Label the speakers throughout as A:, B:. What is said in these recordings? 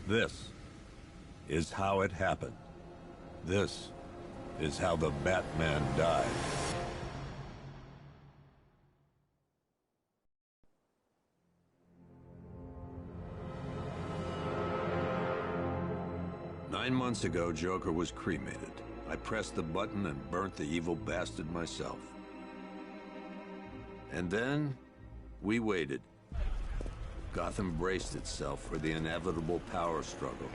A: This is how it happened. This is how the Batman died. Nine months ago, Joker was cremated. I pressed the button and burnt the evil bastard myself. And then, we waited. Gotham braced itself for the inevitable power struggle.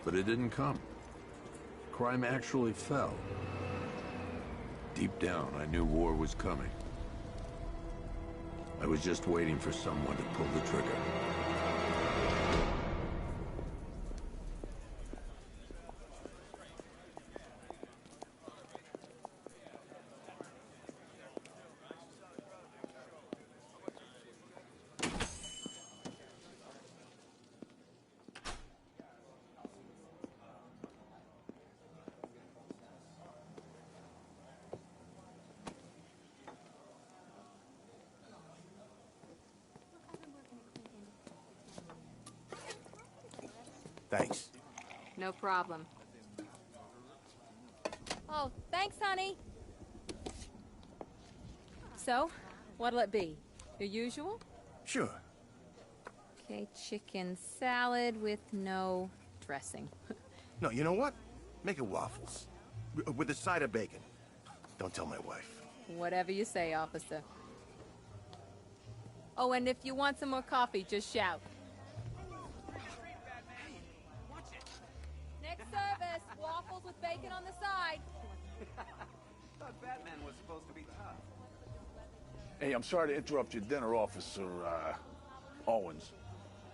A: But it didn't come. Crime actually fell. Deep down, I knew war was coming. I was just waiting for someone to pull the trigger.
B: Thanks.
C: No problem. Oh, thanks, honey. So, what'll it be? Your usual?
B: Sure.
C: Okay, chicken salad with no dressing.
B: No, you know what? Make it waffles. With a side of bacon. Don't tell my wife.
C: Whatever you say, officer. Oh, and if you want some more coffee, just shout. Next service, waffles with bacon on the side.
D: Thought Batman was supposed to be tough.
E: Hey, I'm sorry to interrupt your dinner, Officer, Owens.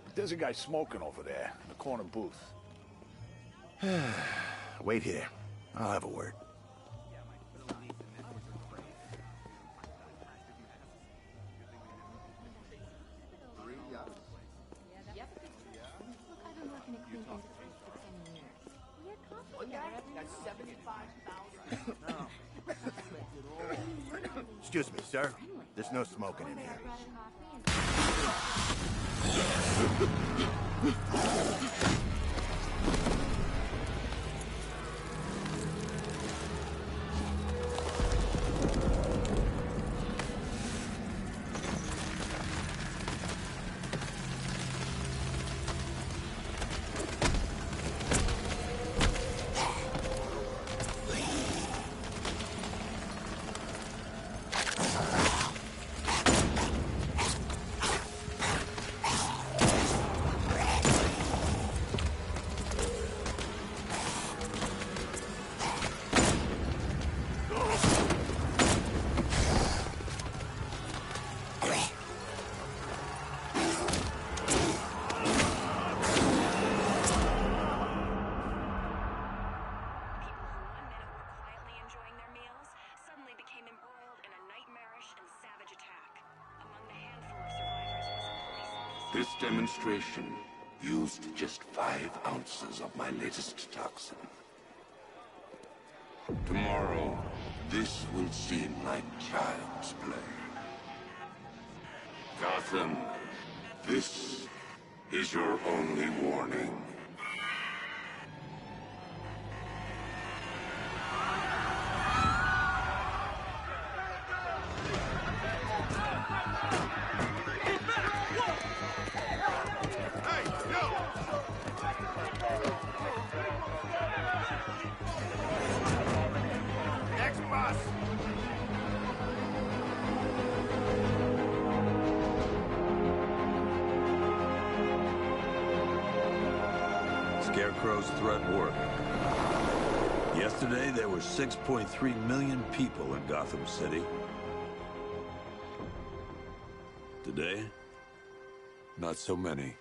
E: But there's a guy smoking over there in the corner booth.
B: Wait here. I'll have a word. Excuse me, sir. There's no smoking in here.
F: This demonstration used just 5 ounces of my latest toxin. Tomorrow, this will seem like child's play. Gotham, this is your only warning.
A: Scarecrow's threat worked. Yesterday, there were 6.3 million people in Gotham City. Today, not so many.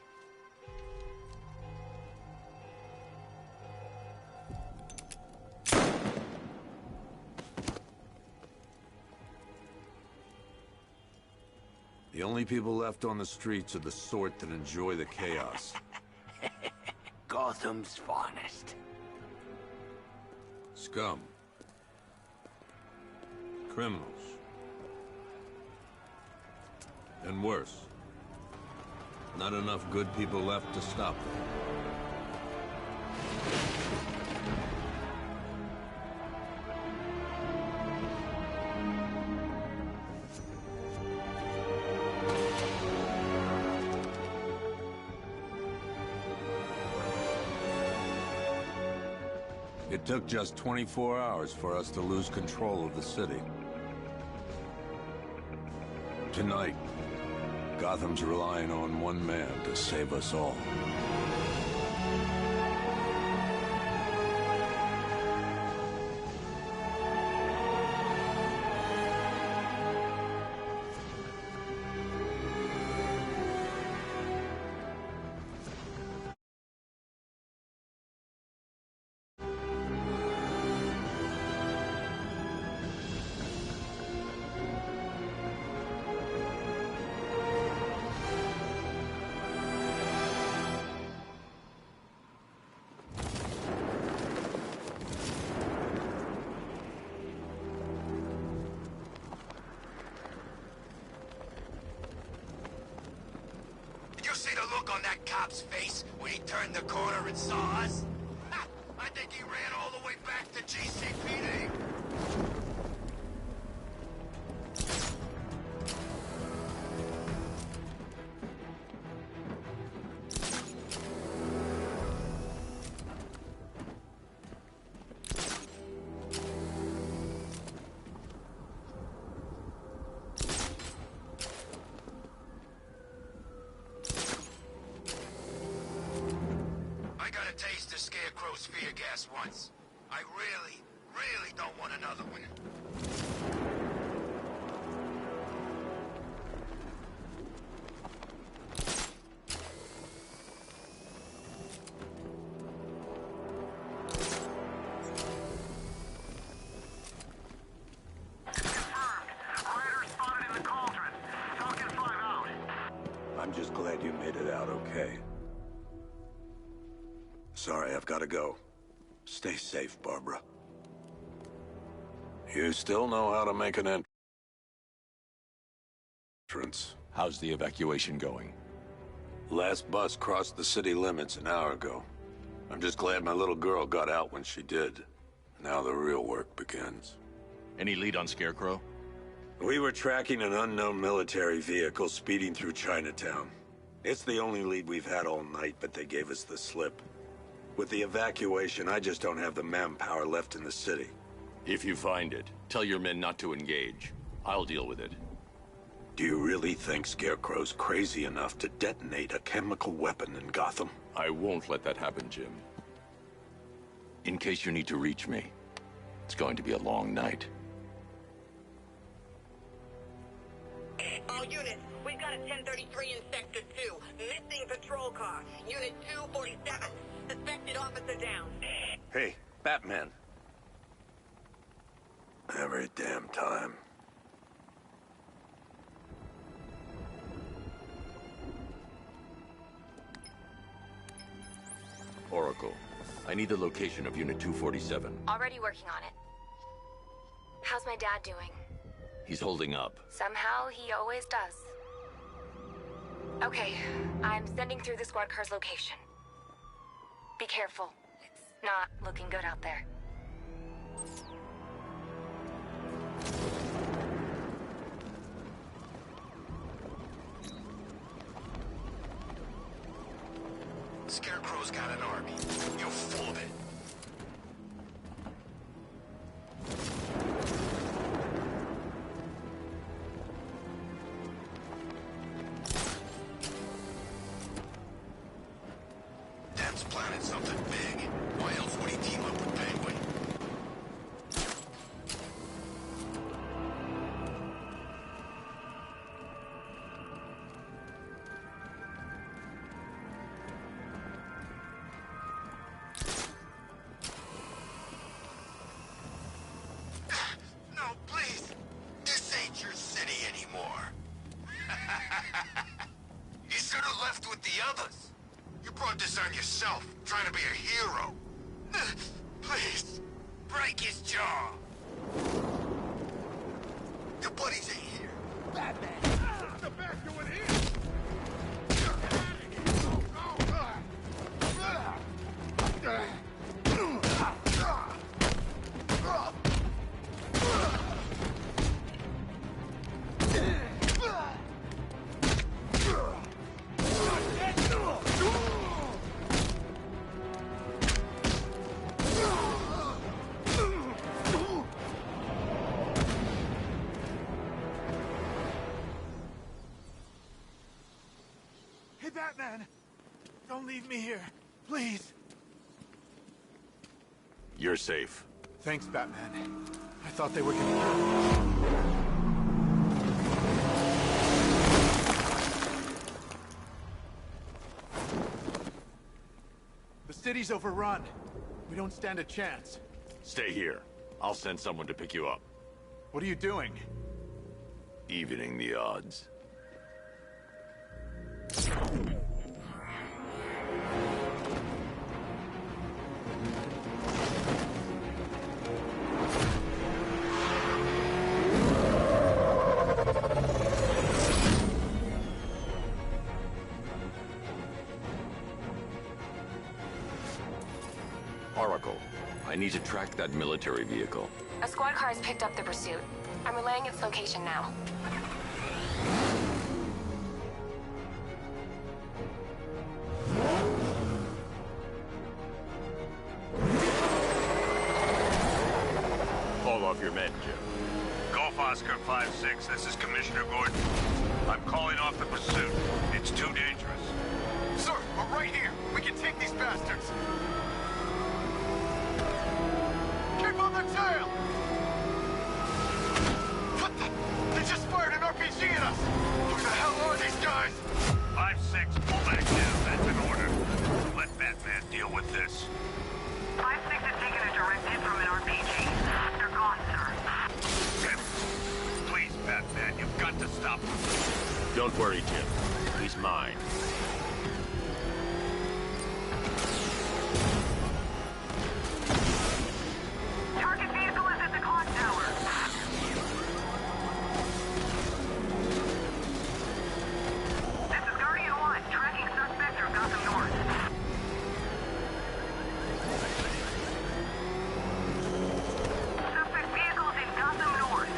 A: The only people left on the streets are the sort that enjoy the chaos.
G: Gotham's finest.
A: Scum. Criminals. And worse. Not enough good people left to stop them. It took just 24 hours for us to lose control of the city. Tonight, Gotham's relying on one man to save us all.
B: On that cop's face when he turned the corner and saw us? Ha! I think he ran all the way back to GCPD. Fear gas once. I really don't want another one.
A: I'm just glad you made it out okay. Sorry, I've got to go. Stay safe, Barbara. You still know how to make an entrance.
G: How's the evacuation going?
A: Last bus crossed the city limits an hour ago. I'm just glad my little girl got out when she did. Now the real work begins.
G: Any lead on Scarecrow?
A: We were tracking an unknown military vehicle speeding through Chinatown. It's the only lead we've had all night, but they gave us the slip. With the evacuation, I just don't have the manpower left in the city.
G: If you find it, tell your men not to engage. I'll deal with it.
A: Do you really think Scarecrow's crazy enough to detonate a chemical weapon in Gotham?
G: I won't let that happen, Jim. In case you need to reach me, it's going to be a long night.
H: All units, we've got a 1033 in Sector 2. Missing patrol car. Unit 247. Suspected officer down.
A: Hey, Batman. Every damn time.
G: Oracle, I need the location of Unit 247.
I: Already working on it. How's my dad doing?
G: He's holding up.
I: Somehow, he always does. Okay, I'm sending through the squad car's location. Be careful. It's not looking good out there.
B: Scarecrow's got an army. You're full of it. Dan's planning something big. Why else would he team up with Penguin? No, please. This ain't your city anymore. You should have left with the others. You brought this on yourself, trying to be a hero. Please, break his jaw. Your buddies ain't here. Batman! The back you in here! Get out of here! leave me here. Please.
G: You're safe.
B: Thanks, Batman. I thought they were gonna kill me. The city's overrun. We don't stand a chance.
G: Stay here. I'll send someone to pick you up.
B: What are you doing?
G: Evening the odds. Oracle, I need to track that military vehicle.
I: A squad car has picked up the pursuit. I'm relaying its location now.
G: Call off your men, Jim.
J: Golf Oscar 5-6, this is Commissioner Gordon. I'm calling off the pursuit. It's too dangerous.
B: Sir, we're right here. We can take these bastards. Keep on their tail! What the? They just fired an RPG at us! Who the hell are these guys?
J: 5-6, pull back down. That's an order. Let Batman deal with this.
H: 5-6 has taken a direct hit from an RPG. They're gone, sir.
J: Please, Batman, you've got to stop them.
G: Don't worry, Jim. He's mine.
H: Target vehicle is at the clock tower. This is Guardian 1, tracking suspect through Gotham North. Suspect vehicles in Gotham North.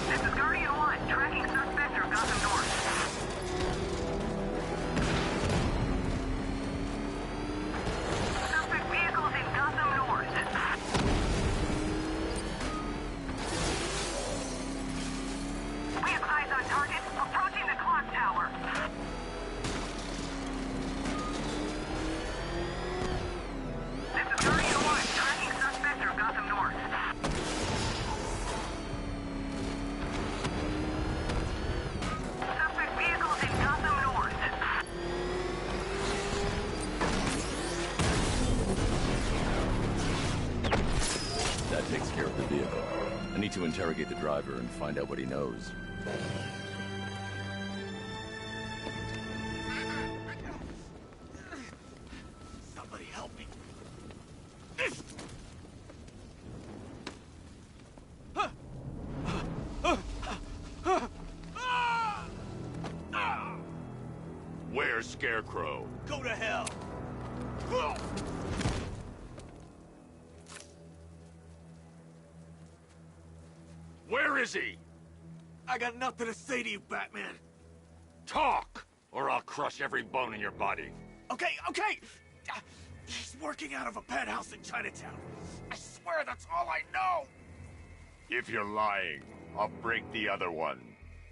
H: This is Guardian 1, tracking suspect through Gotham North. Suspect vehicles in Gotham North. We have eyes on target, approaching the clock tower. This is Guardian 1, tracking suspect through Gotham North. Suspect vehicles in Gotham North.
G: That takes care of the vehicle. I need to interrogate the driver and find out what he knows.
B: Somebody help me.
G: Where's Scarecrow?
B: Go to hell.
G: Where is he?
B: I got nothing to say to you, Batman.
G: Talk, or I'll crush every bone in your body.
B: Okay. He's working out of a penthouse in Chinatown. I swear that's all I know.
G: If you're lying, I'll break the other one.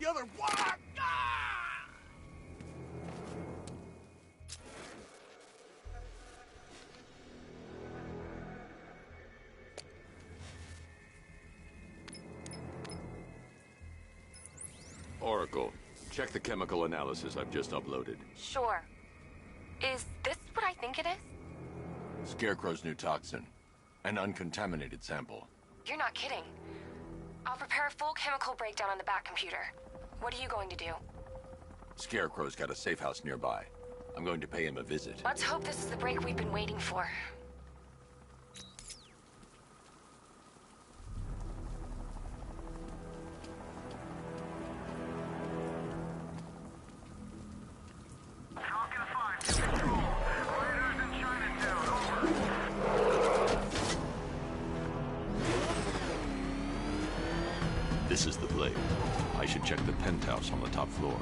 B: The other one. Ah!
G: Oracle, check the chemical analysis I've just uploaded.
I: Sure. Is this what I think it is?
G: Scarecrow's new toxin. An uncontaminated sample.
I: You're not kidding. I'll prepare a full chemical breakdown on the back computer. What are you going to do?
G: Scarecrow's got a safe house nearby. I'm going to pay him a visit.
I: Let's hope this is the break we've been waiting for.
H: Falcon 5 to control. Raiders in Chinatown, over.
G: This is the place. I should check the penthouse on the top floor.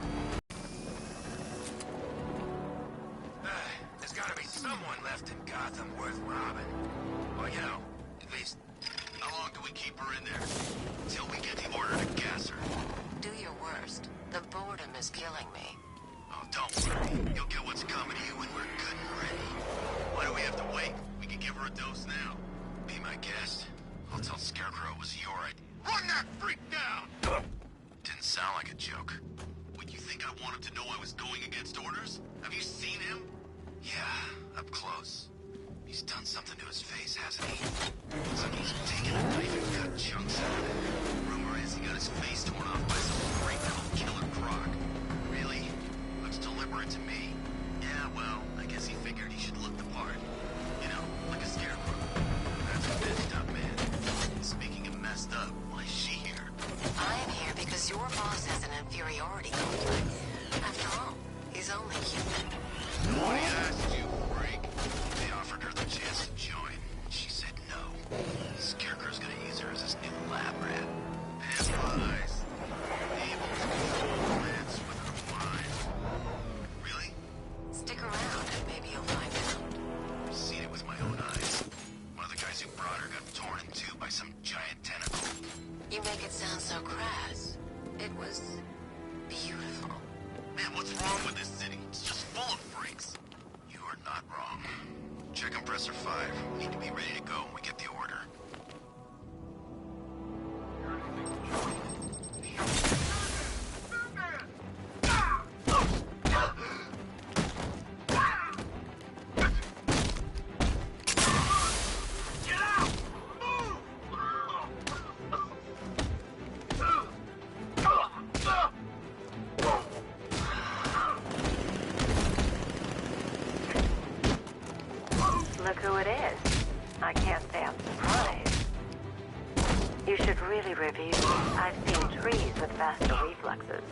B: There's gotta be someone left in Gotham worth robbing. Well, you know, at least, how long do we keep her in there? Till we get the order to gas her.
H: Do your
K: your worst. The boredom is killing me.
B: Oh, don't worry. You'll get what's coming to you when we're good and ready. Why do we have to wait? We can give her a dose now. Be my guest. I'll tell Scarecrow it was your idea. Run that freak down! Didn't sound like a joke. What, you think I want him to know I was going against orders? Have you seen him? Yeah, up close. He's done something to his face, hasn't he? Looks like he's taken a knife and cut chunks out of it. Rumor is he got his face torn off by some freak called Killer Croc. Really? Looks deliberate to me. Yeah, well, I guess he figured he should look the part. You know, like a scarecrow. That's a messed up, man. Speaking of messed up, why is she here?
K: I am here because your boss has an inferiority complex. After all, he's only human.
B: Nobody asked you, freak. They offered her the chance to join. She said no. Scarecrow's gonna use her as his new lab rat. Pampa eyes. Able to control plants with her mind. Really?
K: Stick around and maybe you'll find out.
B: I've seen it with my own eyes. One of the guys who brought her got torn in two by some giant tentacle.
K: You make it sound so crass. It was beautiful.
B: Man, what's wrong with this city? It's just full of freaks. You are not wrong. Check compressor 5. We need to be ready to go when we get the order.
K: Look who it is. I can't say I'm surprised. You should really review. I've seen trees with faster reflexes.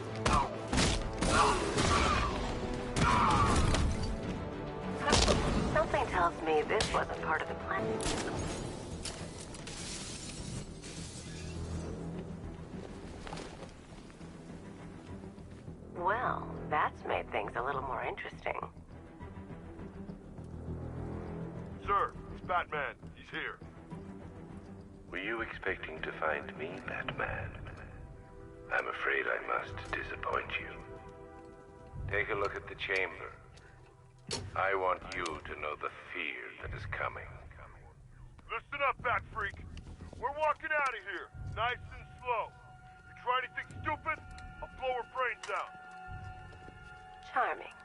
K: Something tells me this wasn't part of the plan. Well, that's made things a little more interesting.
J: Sir, it's Batman. He's here.
L: Were you expecting to find me, Batman? I'm afraid I must disappoint you. Take a look at the chamber. I want you to know the fear that is coming.
J: Listen up, Bat Freak. We're walking out of here, nice and slow. You try anything stupid, I'll blow her brains out.
K: Charming.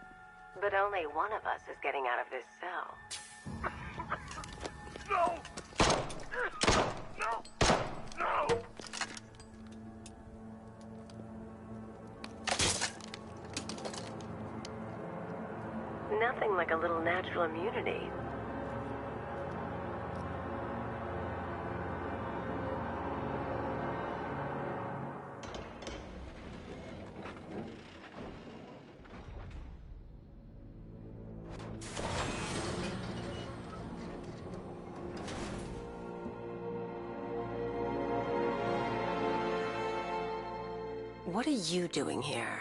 K: But only one of us is getting out of this cell.
J: No! No! No!
K: Nothing like a little natural immunity. What are you doing here?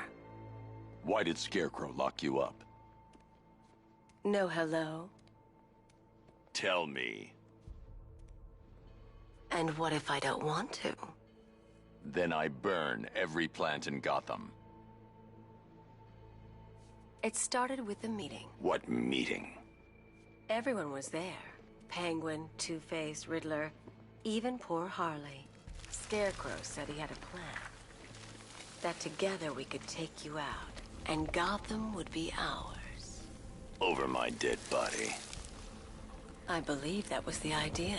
G: Why did Scarecrow lock you up?
K: No hello?
G: Tell me.
K: And what if I don't want to?
G: Then I burn every plant in Gotham.
K: It started with a meeting.
G: What meeting?
K: Everyone was there. Penguin, Two-Face, Riddler, even poor Harley. Scarecrow said he had a plan. That together we could take you out, and Gotham would be ours.
G: Over my dead body.
K: I believe that was the idea.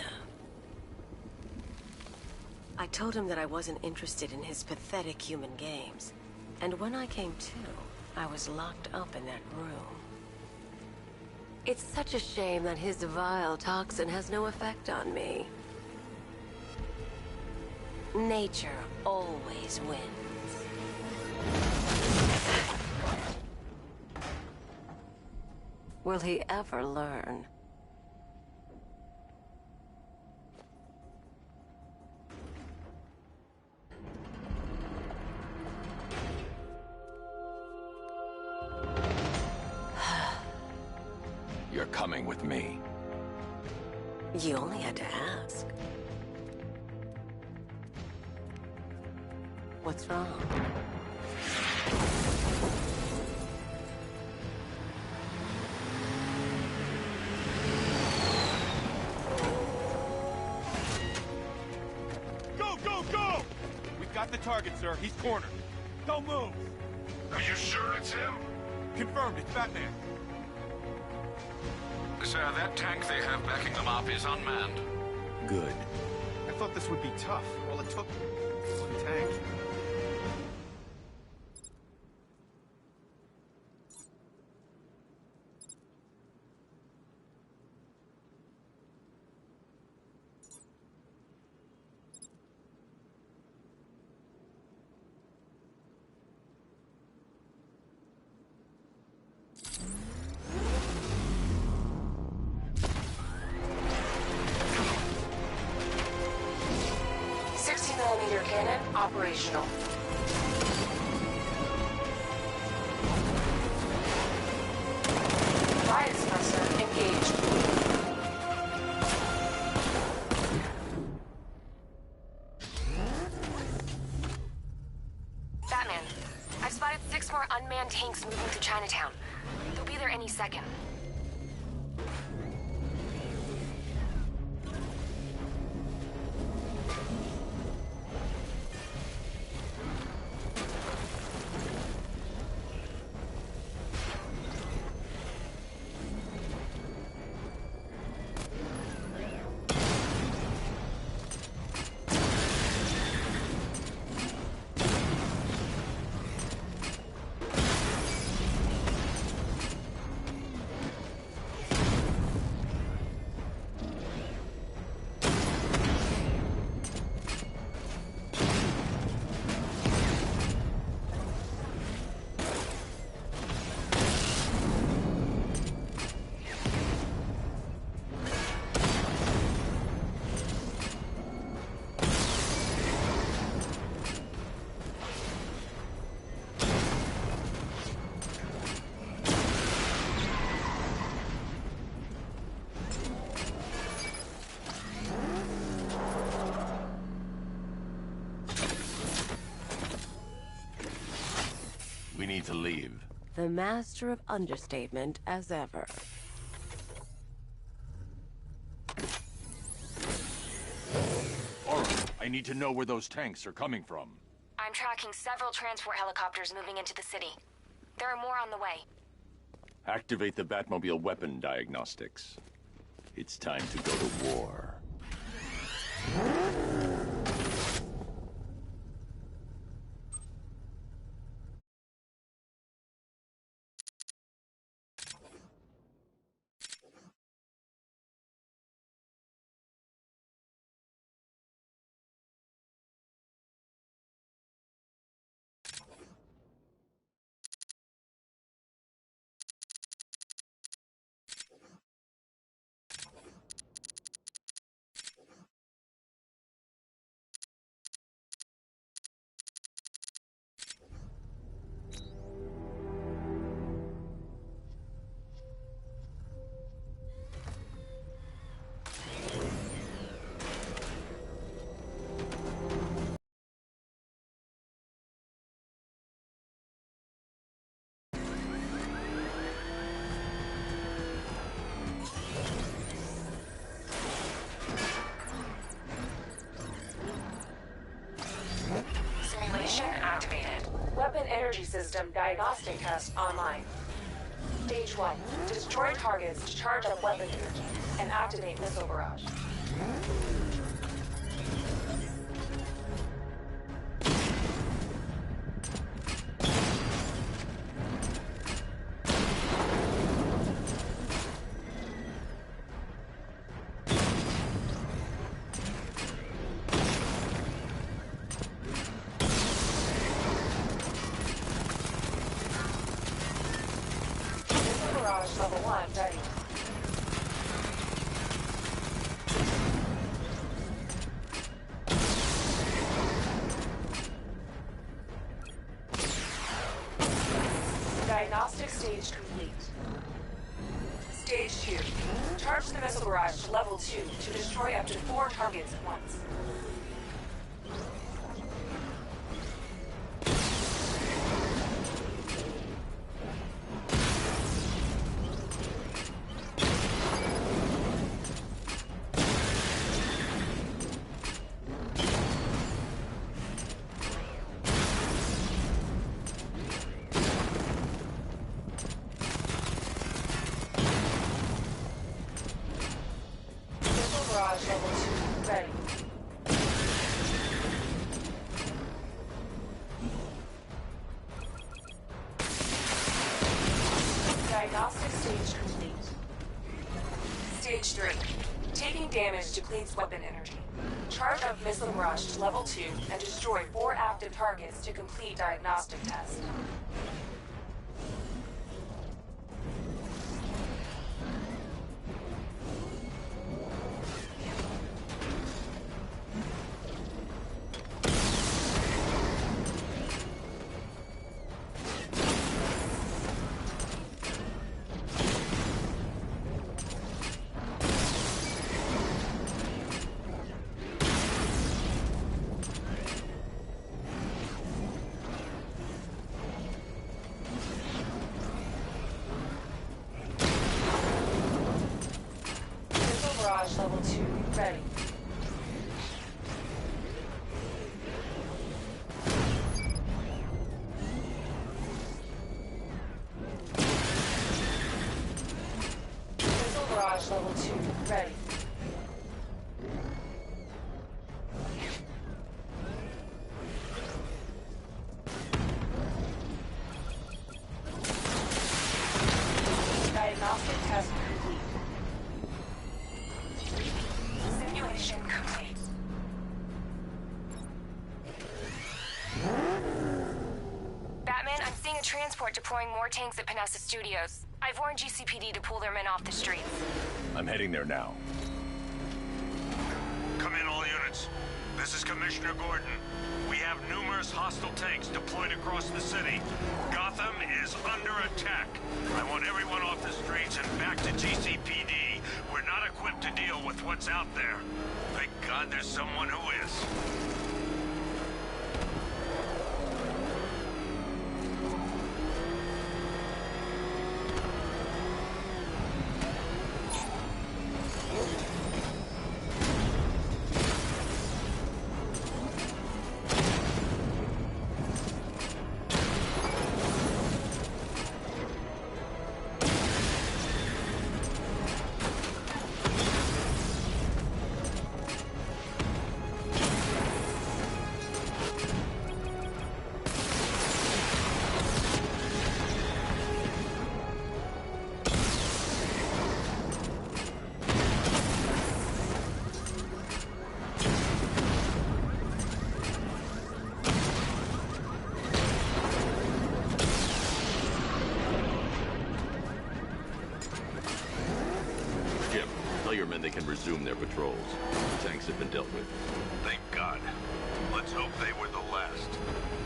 K: I told him that I wasn't interested in his pathetic human games. And when I came to, I was locked up in that room. It's such a shame that his vile toxin has no effect on me. Nature always wins. Will he ever learn?
G: You're coming with me.
K: You only had to ask. What's wrong?
J: Go, go, go! We've got the target, sir. He's cornered. Don't move.
B: Are you sure it's him?
J: Confirmed, it's Batman.
B: Sir, that tank they have backing them up is unmanned.
A: Good.
J: I thought this would be tough. All it took was one tank.
K: Cannon operational. Riot suppressor engaged. Batman, I've spotted 6 more unmanned tanks moving through Chinatown. They'll be there any second.
G: We need to leave.
K: The master of understatement as ever.
G: All right, I need to know where those tanks are coming from.
I: I'm tracking several transport helicopters moving into the city. There are more on the way.
G: Activate the Batmobile weapon diagnostics. It's time to go to war.
K: Weapon energy system diagnostic test online. Stage 1. Destroy targets to charge up weapon energy and activate missile barrage. Level 1 ready. Diagnostic stage complete. Stage 2. Charge the missile barrage to level 2 to destroy up to 4 targets at once.
M: level 2 ready. Diagnostic stage complete. Stage 3. Taking damage depletes weapon energy. Charge up missile rush to level 2 and destroy 4 active targets to complete diagnostic test. Level 2 ready. Missile barrage level 2 ready. Diagnostic test complete. Simulation complete.
I: Batman, I'm seeing a transport deploying more tanks at Panessa Studios. I've warned GCPD to pull their men off the streets.
N: I'm heading there now.
J: Come in, all units. This is Commissioner Gordon. We have numerous hostile tanks deployed across the city. Gotham is under attack. I want everyone off the streets and back to GCPD. We're not equipped to deal with what's out there. Thank God there's someone who is.
G: Tell your men they can resume their patrols. The tanks have been dealt with.
J: Thank God. Let's hope they were the last.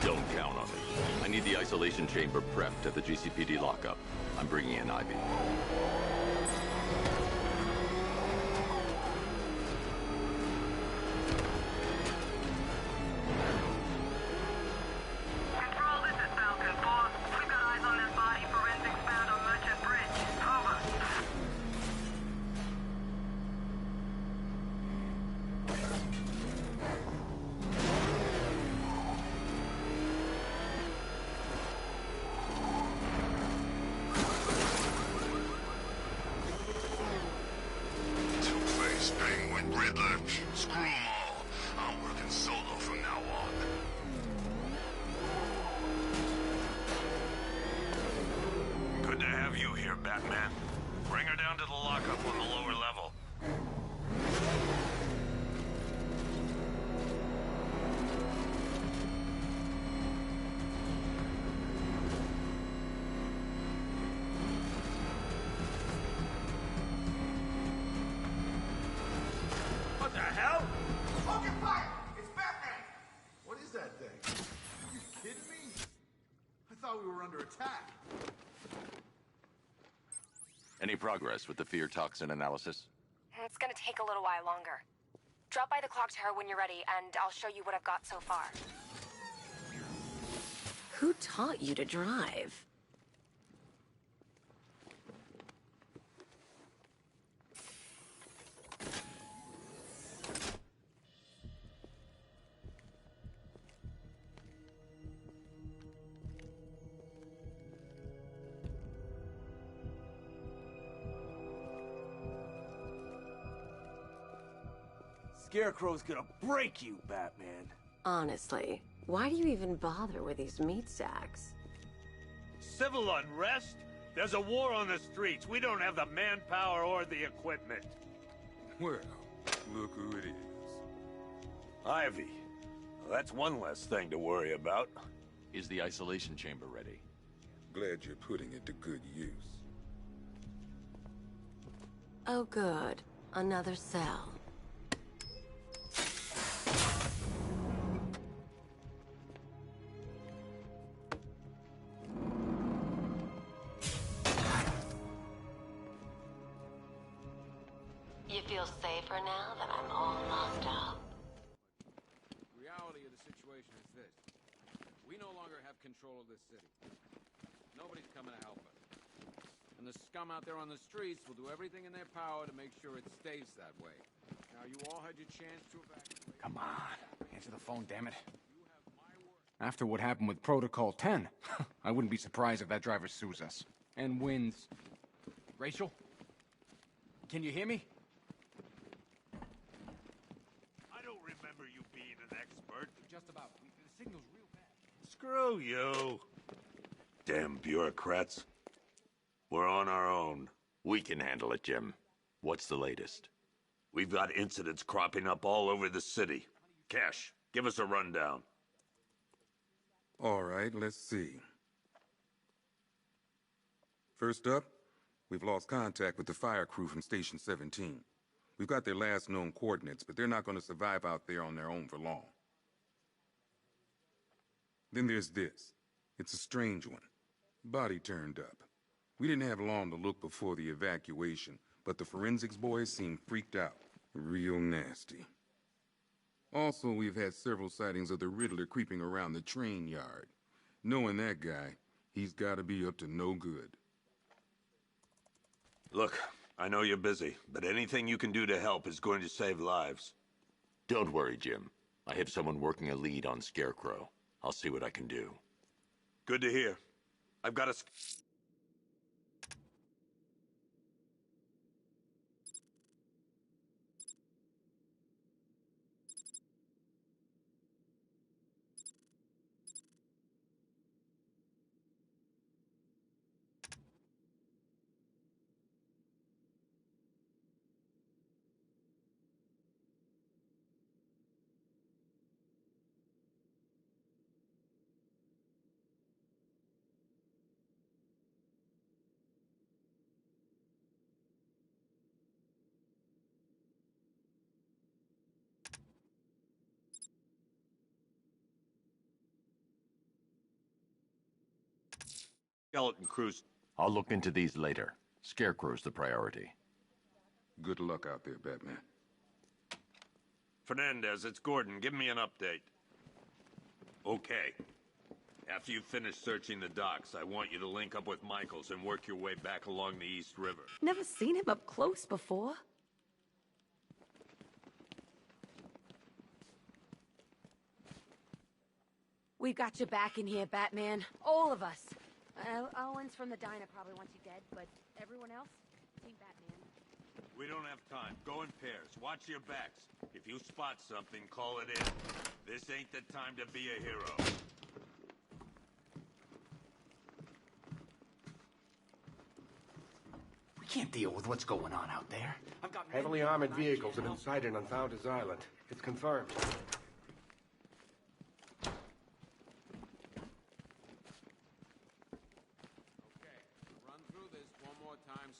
G: Don't count on it. I need the isolation chamber prepped at the GCPD lockup. I'm bringing in Ivy.
H: Control, this is Falcon 4. We've got eyes on that body forensics found on Merchant Bridge. Over.
B: Two-Face, Penguin, Riddler, screw 'em all. I'm working solo from now on.
J: Good to have you here, Batman. Bring her down to the lockup on the lower level.
E: What the hell? Open fire! It's Batman! What is that thing? Are you kidding me? I thought we were under attack.
G: Any progress with the fear toxin analysis?
I: It's gonna take a little while longer. Drop by the clock tower when you're ready, and I'll show you what I've got so far.
K: Who taught you to drive?
D: Scarecrow's gonna break you, Batman.
K: Honestly, why do you even bother with these meat sacks?
J: Civil unrest? There's a war on the streets. We don't have the manpower or the equipment.
O: Well, look who it is.
J: Ivy. Well, that's one less thing to worry about.
G: Is the isolation chamber ready?
O: Glad you're putting it to good use.
K: Oh, good. Another cell. You feel safer now that I'm all locked up?
P: Reality of the situation is this. We no longer have control of this city. Nobody's coming to help us. And the scum out there on the streets will do everything in their power to make sure it stays that way. Now, you all had your chance to evacuate.
D: Come on. Answer the phone, damn it. After what happened with Protocol 10, I wouldn't be surprised if that driver sues us. And wins. Rachel? Can you hear me?
J: I don't remember you being an expert.
P: Just about. The signal's real bad.
J: Screw you. Damn bureaucrats. We're on our own.
G: We can handle it, Jim. What's the latest?
J: We've got incidents cropping up all over the city. Cash, give us a rundown.
O: All right, let's see. First up, we've lost contact with the fire crew from Station 17. We've got their last known coordinates, but they're not going to survive out there on their own for long. Then there's this. It's a strange one. Body turned up. We didn't have long to look before the evacuation, but the forensics boys seemed freaked out. Real nasty. Also, we've had several sightings of the Riddler creeping around the train yard. Knowing that guy, he's got to be up to no good.
J: Look, I know you're busy, but anything you can do to help is going to save lives.
G: Don't worry, Jim. I have someone working a lead on Scarecrow. I'll see what I can do.
J: Good to hear. I've got a... skeleton crews.
G: I'll look into these later. Scarecrow's the priority.
O: Good luck out there, Batman.
J: Fernandez, it's Gordon. Give me an update. Okay. After you finish searching the docks, I want you to link up with Michaels and work your way back along the East River.
K: Never seen him up close before.
Q: We've got your back in here, Batman. All of us. Owens from the diner probably wants you dead, but everyone else? Team Batman.
J: We don't have time. Go in pairs. Watch your backs. If you spot something, call it in. This ain't the time to be a hero.
R: We can't deal with what's going on out there. I've got
S: Heavily armored vehicles have been sighted on Founders Island. It's confirmed.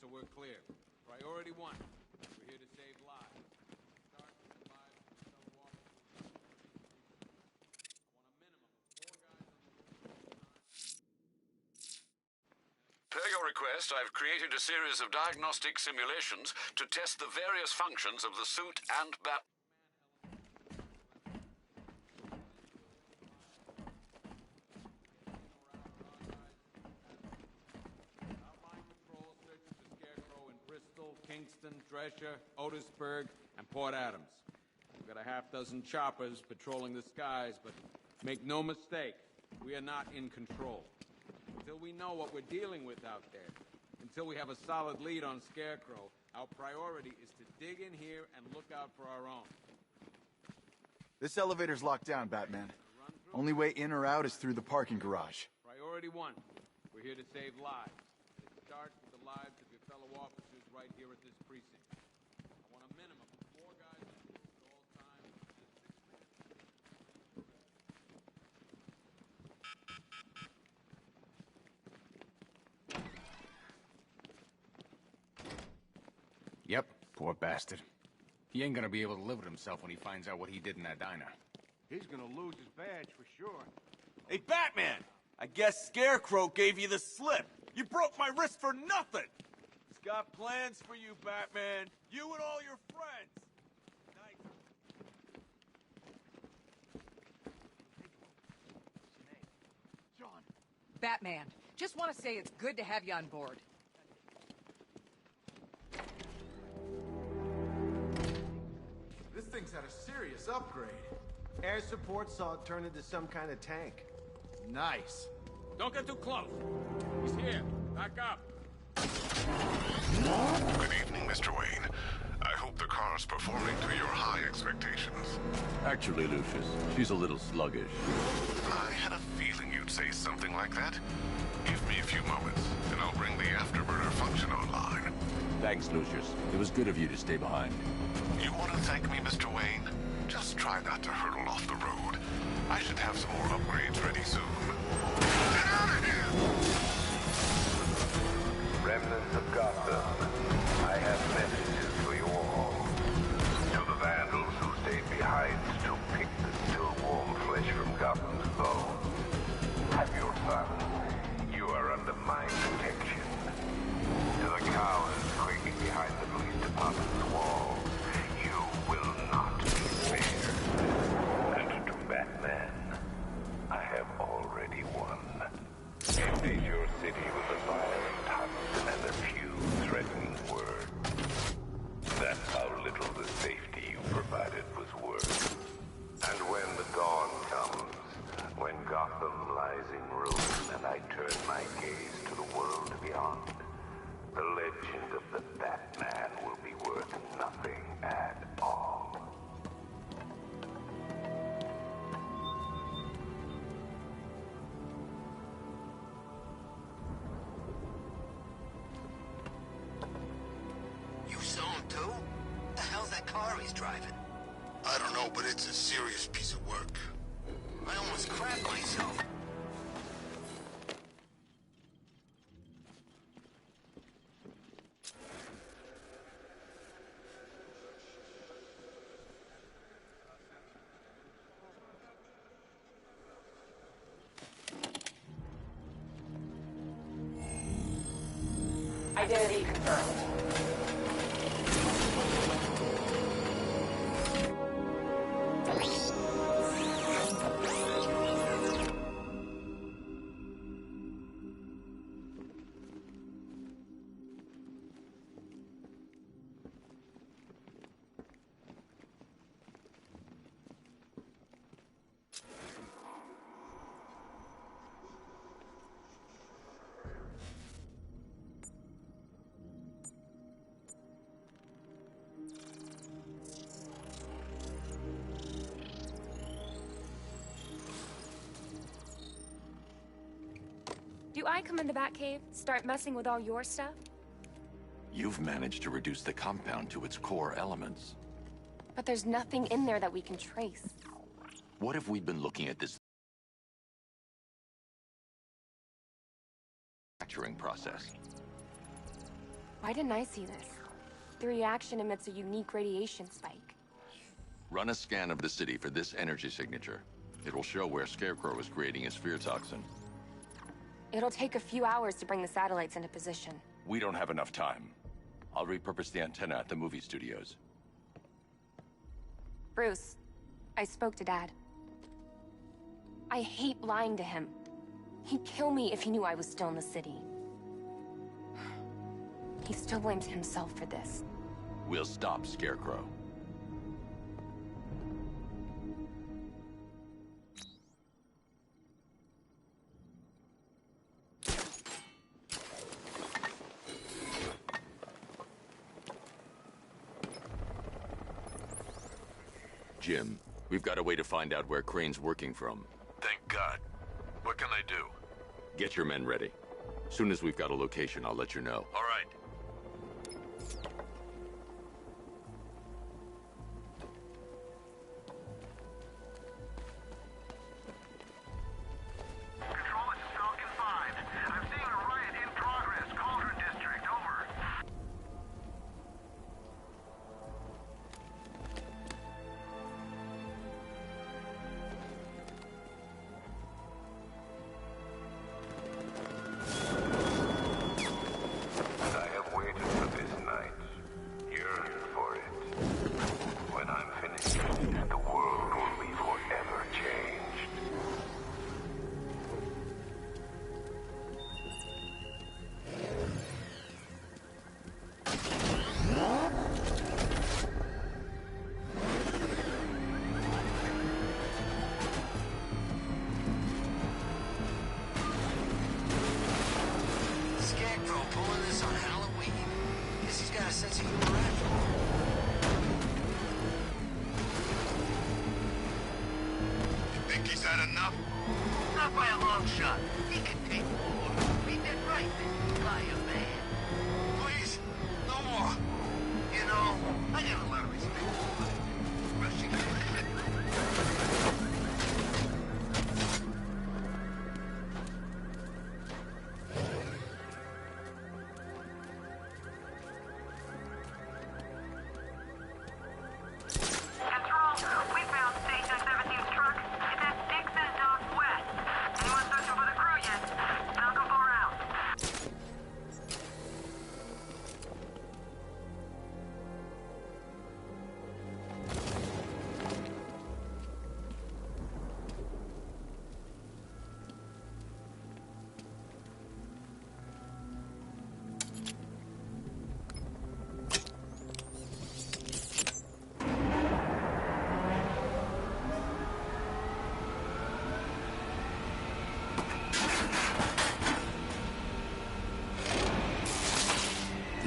P: So we're clear. Priority 1. We're here to save lives. Start with the lives of some walkthroughs. Want a minimum of 4 guys on the roof.
T: Per your request, I've created a series of diagnostic simulations to test the various functions of the suit and bat.
P: Kingston, Drescher, Otisburg, and Port Adams. We've got a half-dozen choppers patrolling the skies, but make no mistake, we are not in control. Until we know what we're dealing with out there, until we have a solid lead on Scarecrow, our priority is to dig in here and look out for our own.
U: This elevator's locked down, Batman. Only way in or out is through the parking garage.
P: Priority 1. We're here to save lives. It starts with the lives of your fellow officers right here at this precinct. I want a minimum of 4 guys on duty at all times.
D: Yep, poor bastard. He ain't gonna be able to live with himself when he finds out what he did in that diner.
S: He's gonna lose his badge for sure.
V: Hey, Batman! I guess Scarecrow gave you the slip. You broke my wrist for nothing! He's got plans for you, Batman. You and all your friends.
W: Batman, just want to say it's good to have you on board.
X: This thing's had a serious upgrade. Air support saw it turn into some kind of tank. Nice.
P: Don't get too close. He's here. Back up.
Y: Good evening, Mr. Wayne. I hope the car's performing to your high expectations.
G: Actually, Lucius, she's a little sluggish.
Y: I had a feeling you'd say something like that. Give me a few moments, and I'll bring the afterburner function online.
G: Thanks, Lucius. It was good of you to stay behind.
Y: You want to thank me, Mr. Wayne? Just try not to hurtle off the road. I should have some more upgrades ready soon. Get out of here!
L: Remnants of Gotham, I have messages for you all. To the vandals who stayed behind to pick the still warm flesh from Gotham's bones, have your fun. You are under my protection. To the cowards quaking behind the police department's walls, you will not be spared. And to Batman, I have already won. Invade your city with a violent hunt and a few threatening words. That's how little the safety you provided was worth. And when the dawn comes, when Gotham lies in ruin and I turn my gaze to the world beyond, the legend of the Batman will be worth nothing at all.
B: You saw him too? What the hell's that car he's driving? I don't know, but it's a serious piece of work. I almost crapped myself.
M: Identity confirmed.
I: Do I come in the Batcave, start messing with all your stuff?
G: You've managed to reduce the compound to its core elements.
I: But there's nothing in there that we can trace.
G: What if we'd been looking at this manufacturing process?
I: Why didn't I see this? The reaction emits a unique radiation spike.
G: Run a scan of the city for this energy signature. It will show where Scarecrow is creating his fear toxin.
I: It'll take a few hours to bring the satellites into position.
G: We don't have enough time. I'll repurpose the antenna at the movie studios.
I: Bruce, I spoke to Dad. I hate lying to him. He'd kill me if he knew I was still in the city. He still blames himself for this.
G: We'll stop Scarecrow. Jim, We've got a way to find out where Crane's working from.
Y: Thank God. What can I do?
G: Get your men ready. Soon as we've got a location, I'll let you know.
Y: All right.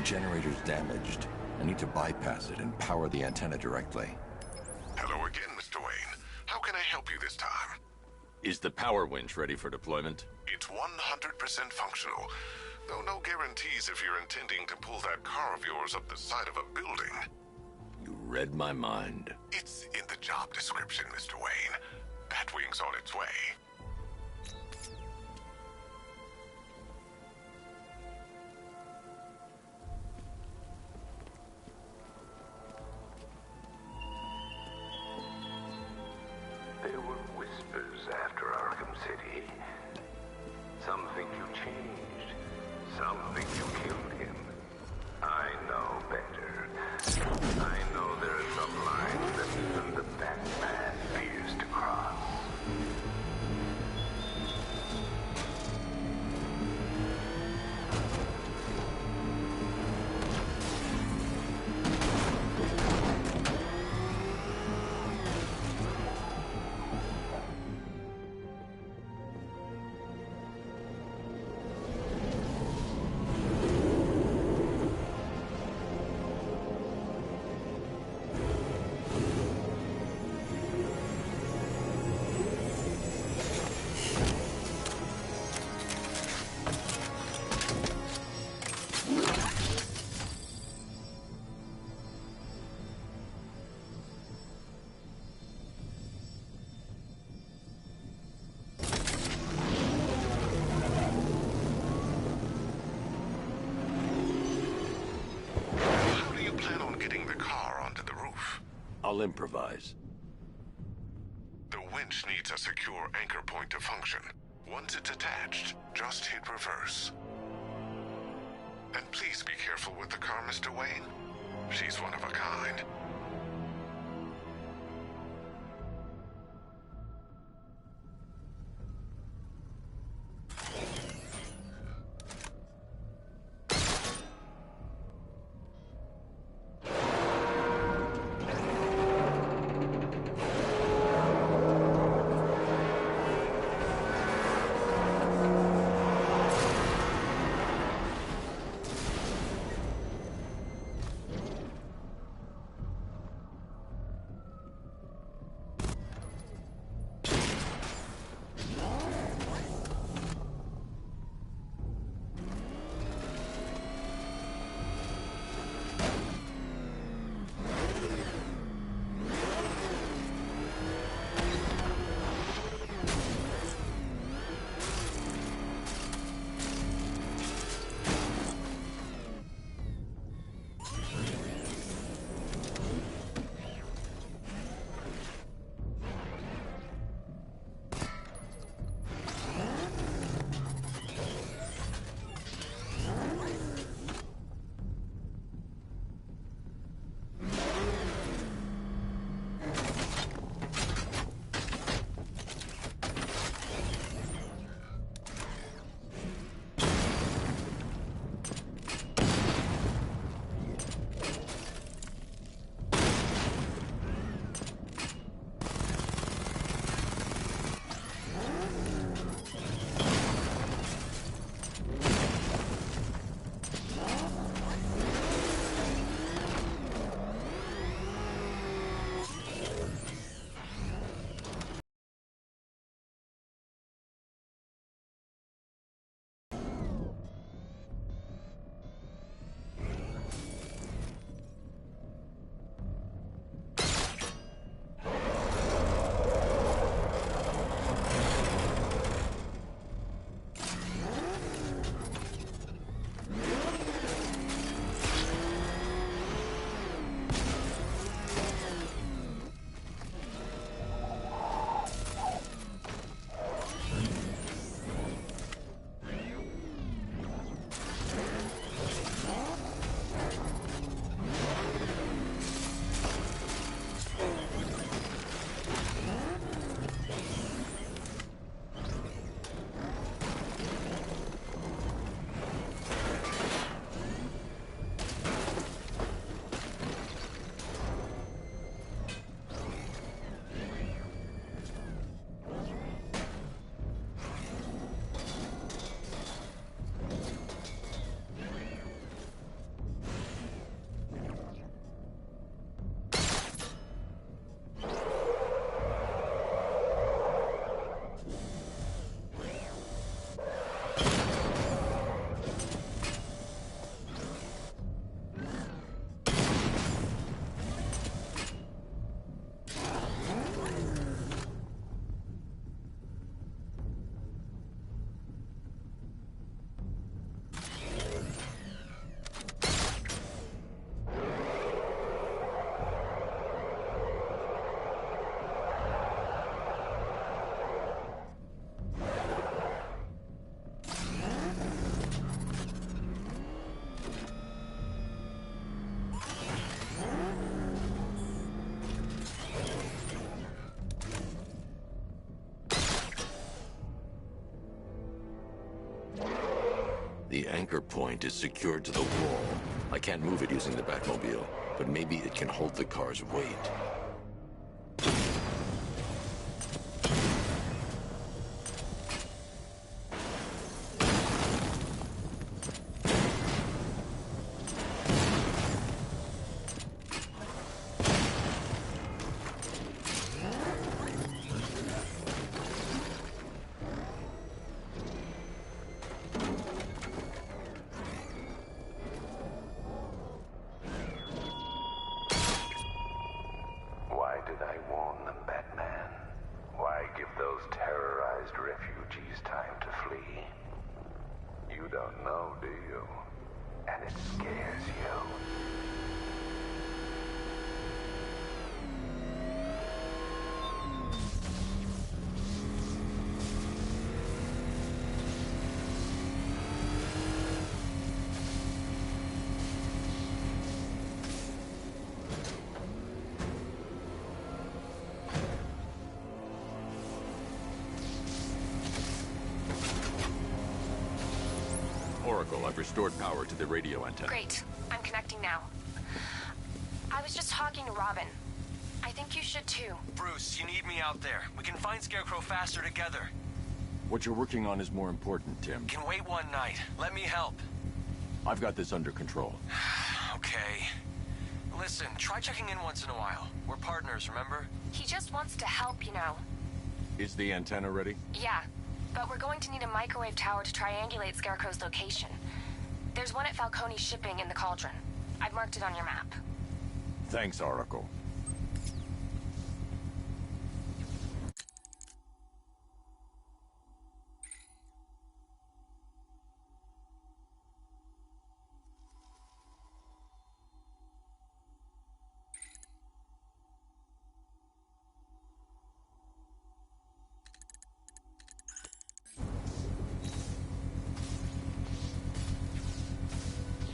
G: Generator's damaged. I need to bypass it and power the antenna directly.
Y: Hello again, Mr. Wayne. How can I help you this time?
G: Is the power winch ready for deployment?
Y: It's 100% functional, though no guarantees if you're intending to pull that car of yours up the side of a building.
G: You read my mind.
Y: It's in the job description, Mr. Wayne. Batwing's on its way.
L: There were whispers after Arkham City. Some think you changed. Some think you killed him. I know better. I know there are some lines that even the Batman fears to cross.
G: I'll improvise.
Y: The winch needs a secure anchor point to function. Once it's attached, just hit reverse. And please be careful with the car, Mr. Wayne. She's one of a kind.
G: The anchor point is secured to the wall. I can't move it using the Batmobile, but maybe it can hold the car's weight.
L: Why did I warn them, Batman? Why give those terrorized refugees time to flee? You don't know, do you? And it scares you.
G: Oracle, I've restored power to the radio antenna.
I: Great. I'm connecting now. I was just talking to Robin. I think you should too.
A: Bruce, you need me out there. We can find Scarecrow faster together.
G: What you're working on is more important, Tim.
A: Can wait one night. Let me help.
G: I've got this under control.
A: Okay. Listen, try checking in once in a while. We're partners, remember?
I: He just wants to help, you know.
G: Is the antenna ready?
I: Yeah, but we're going to need a microwave tower to triangulate Scarecrow's location. There's one at Falcone's shipping in the Cauldron. I've marked it on your map.
G: Thanks, Oracle.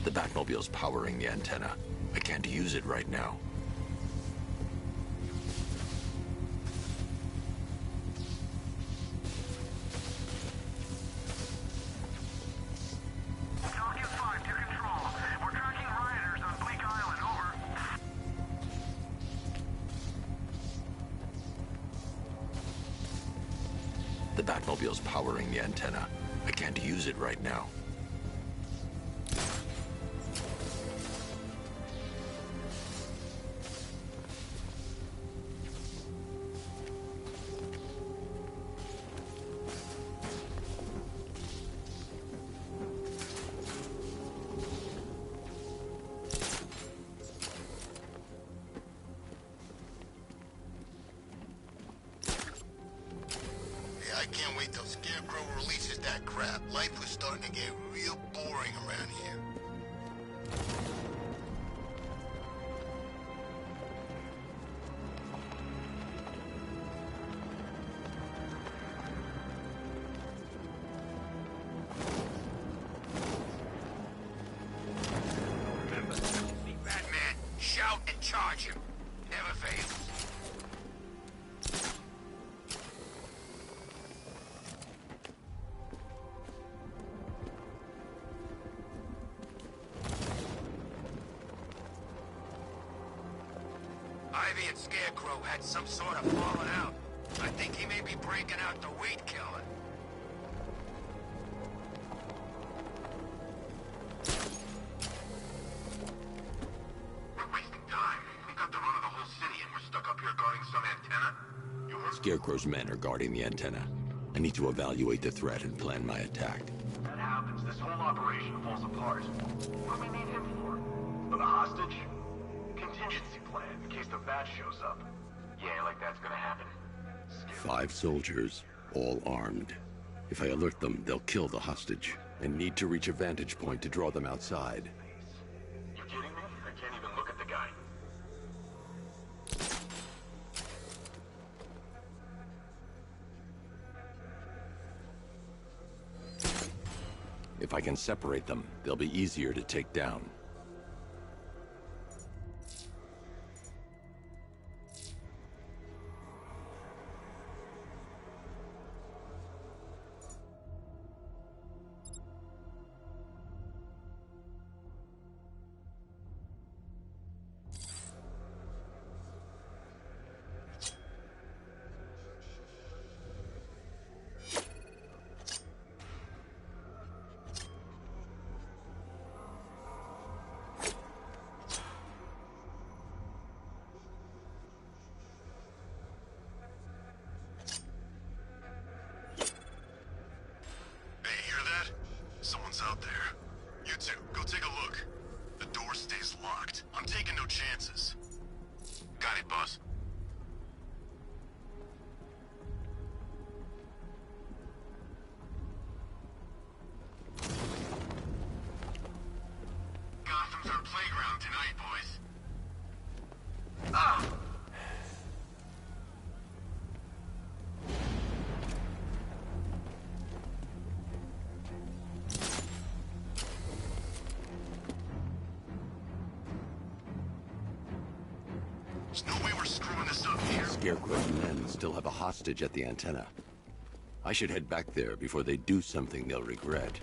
G: The Batmobile's powering the antenna. I can't use it right now.
B: Falcon 5 to control. We're tracking rioters on Bleak Island, over.
G: The Batmobile's powering the antenna. I can't use it right now.
B: I can't wait till Scarecrow releases that crap. Life was starting to get real boring around here. Remember, see Batman, shout and charge him. Never fails. Ivy and Scarecrow had some sort of falling out. I think he may be breaking out the weed killer. We're wasting time. We got the run of the whole city and we're stuck up here guarding some antenna. You heard?
G: Scarecrow's men are guarding the antenna. I need to evaluate the threat and plan my attack.
B: That happens, this whole operation falls apart. What do we need him for? For the hostage? Contingency plan, in case the bat shows up. Yeah, like that's gonna happen.
G: 5 soldiers, all armed. If I alert them, they'll kill the hostage. I need to reach a vantage point to draw them outside.
B: You kidding me? I can't even look at the guy.
G: If I can separate them, they'll be easier to take down.
B: Got it, boss. Gotham's our playground tonight, boys. Ah! There's no way we're screwing this up here.
G: Scarecrow's men still have a hostage at the antenna. I should head back there before they do something they'll regret.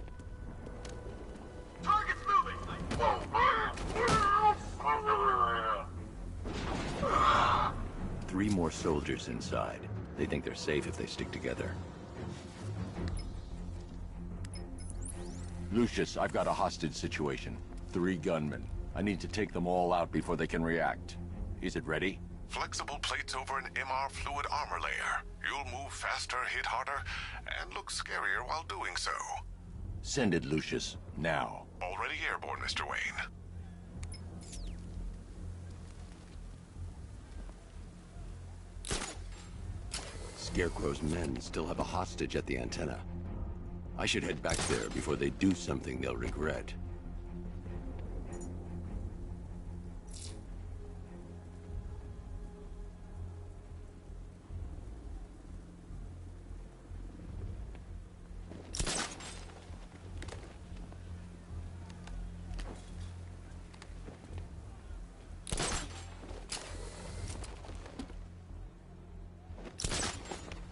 B: Target's moving!
G: 3 more soldiers inside. They think they're safe if they stick together. Lucius, I've got a hostage situation. 3 gunmen. I need to take them all out before they can react. Is it ready?
Y: Flexible plates over an MR fluid armor layer. You'll move faster, hit harder, and look scarier while doing so.
G: Send it, Lucius. Now.
Y: Already airborne, Mr. Wayne.
G: Scarecrow's men still have a hostage at the antenna. I should head back there before they do something they'll regret.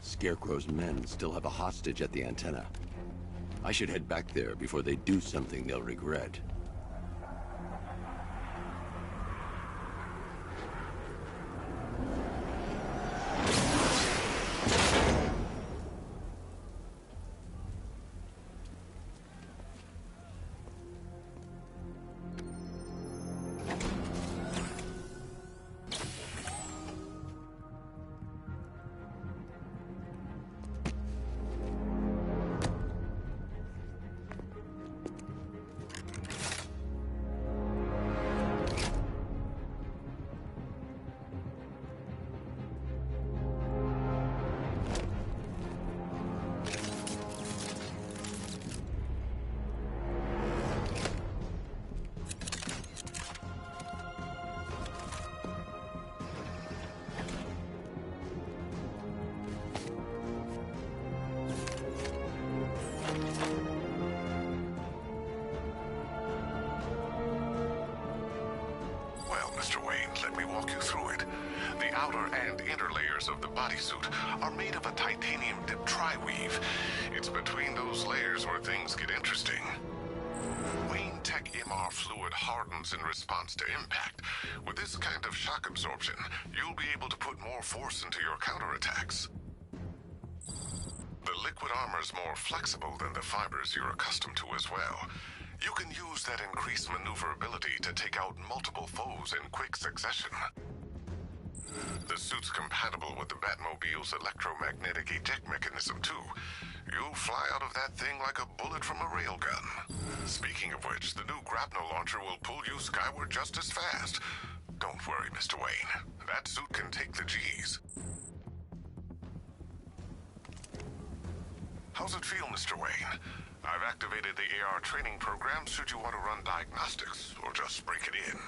G: Scarecrow's men still have a hostage at the antenna. I should head back there before they do something they'll regret.
Y: Mr. Wayne, let me walk you through it. The outer and inner layers of the bodysuit are made of a titanium-dipped tri-weave. It's between those layers where things get interesting. Wayne Tech MR fluid hardens in response to impact. With this kind of shock absorption, you'll be able to put more force into your counterattacks. The liquid armor's more flexible than the fibers you're accustomed to as well. You can use that increased maneuverability to take out multiple foes in quick succession. The suit's compatible with the Batmobile's electromagnetic eject mechanism, too. You'll fly out of that thing like a bullet from a railgun. Speaking of which, the new grapnel launcher will pull you skyward just as fast. Don't worry, Mr. Wayne. That suit can take the G's. How's it feel, Mr. Wayne? I've activated the AR training program should you want to run diagnostics, or just break it in.